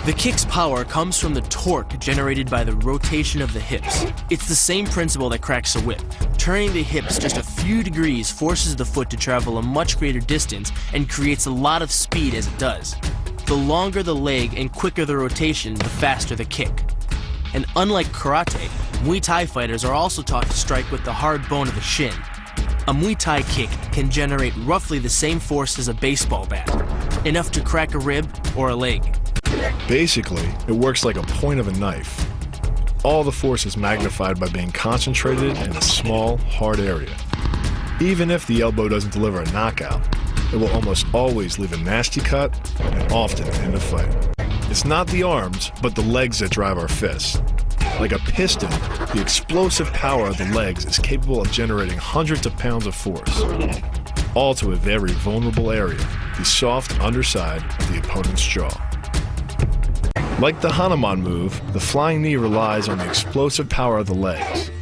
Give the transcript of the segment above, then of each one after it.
The kick's power comes from the torque generated by the rotation of the hips. It's the same principle that cracks a whip. Turning the hips just a few degrees forces the foot to travel a much greater distance and creates a lot of speed as it does. The longer the leg and quicker the rotation, the faster the kick. And unlike karate, Muay Thai fighters are also taught to strike with the hard bone of the shin. A Muay Thai kick can generate roughly the same force as a baseball bat, enough to crack a rib or a leg. Basically, it works like a point of a knife. All the force is magnified by being concentrated in a small, hard area. Even if the elbow doesn't deliver a knockout, it will almost always leave a nasty cut and often end a fight. It's not the arms, but the legs that drive our fists. Like a piston, the explosive power of the legs is capable of generating hundreds of pounds of force, all to a very vulnerable area, the soft underside of the opponent's jaw. Like the Hanuman move, the flying knee relies on the explosive power of the legs.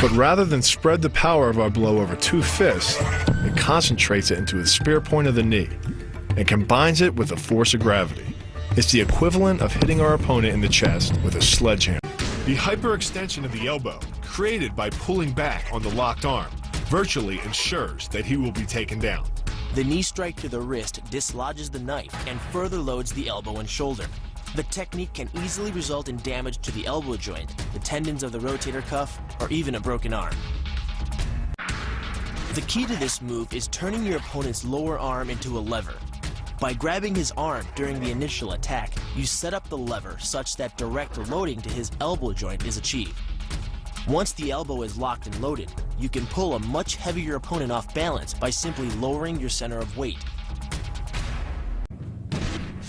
But rather than spread the power of our blow over two fists, it concentrates it into the spear point of the knee and combines it with the force of gravity. It's the equivalent of hitting our opponent in the chest with a sledgehammer. The hyperextension of the elbow, created by pulling back on the locked arm, virtually ensures that he will be taken down. The knee strike to the wrist dislodges the knife and further loads the elbow and shoulder. The technique can easily result in damage to the elbow joint, the tendons of the rotator cuff, or even a broken arm. The key to this move is turning your opponent's lower arm into a lever. By grabbing his arm during the initial attack, you set up the lever such that direct loading to his elbow joint is achieved. Once the elbow is locked and loaded, you can pull a much heavier opponent off balance by simply lowering your center of weight.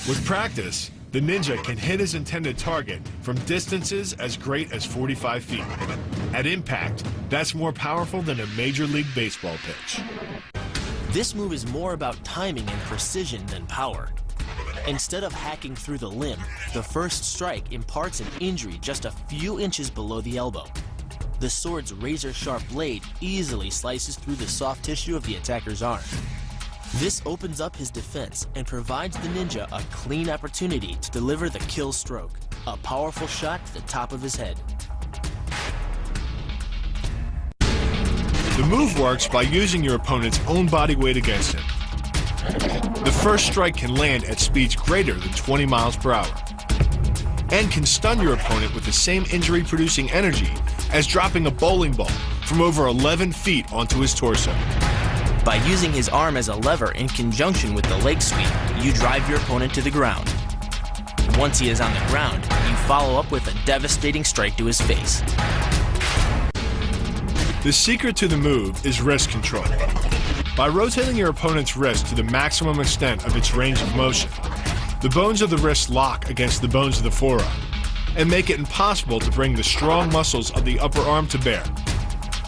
With practice, the ninja can hit his intended target from distances as great as 45 feet. At impact, that's more powerful than a Major League Baseball pitch. This move is more about timing and precision than power. Instead of hacking through the limb, the first strike imparts an injury just a few inches below the elbow. The sword's razor-sharp blade easily slices through the soft tissue of the attacker's arm. This opens up his defense and provides the ninja a clean opportunity to deliver the kill stroke, a powerful shot to the top of his head. The move works by using your opponent's own body weight against him. The first strike can land at speeds greater than 20 miles per hour and can stun your opponent with the same injury-producing energy as dropping a bowling ball from over 11 feet onto his torso. By using his arm as a lever in conjunction with the leg sweep, you drive your opponent to the ground. Once he is on the ground, you follow up with a devastating strike to his face. The secret to the move is wrist control. By rotating your opponent's wrist to the maximum extent of its range of motion, the bones of the wrist lock against the bones of the forearm and make it impossible to bring the strong muscles of the upper arm to bear.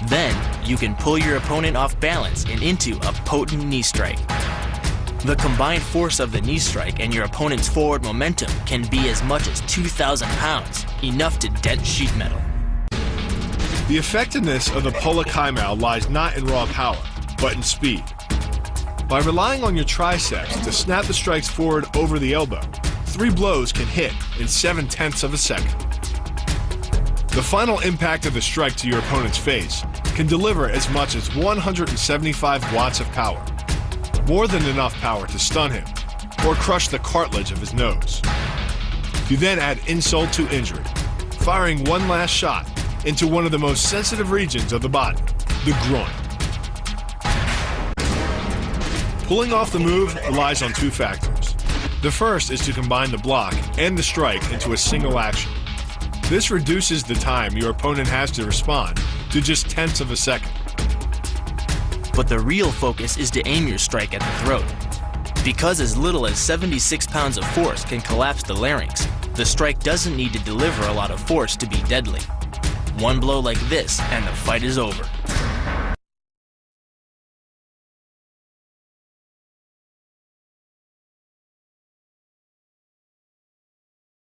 Then, you can pull your opponent off balance and into a potent knee strike. The combined force of the knee strike and your opponent's forward momentum can be as much as 2,000 pounds, enough to dent sheet metal. The effectiveness of the Pola Kaimao lies not in raw power, but in speed. By relying on your triceps to snap the strikes forward over the elbow, 3 blows can hit in 7/10 of a second. The final impact of the strike to your opponent's face can deliver as much as 175 watts of power, more than enough power to stun him or crush the cartilage of his nose. You then add insult to injury, firing one last shot into one of the most sensitive regions of the body, the groin. Pulling off the move relies on 2 factors. The first is to combine the block and the strike into a single action. This reduces the time your opponent has to respond to just 1/10 of a second. But the real focus is to aim your strike at the throat. Because as little as 76 pounds of force can collapse the larynx, the strike doesn't need to deliver a lot of force to be deadly. One blow like this and the fight is over.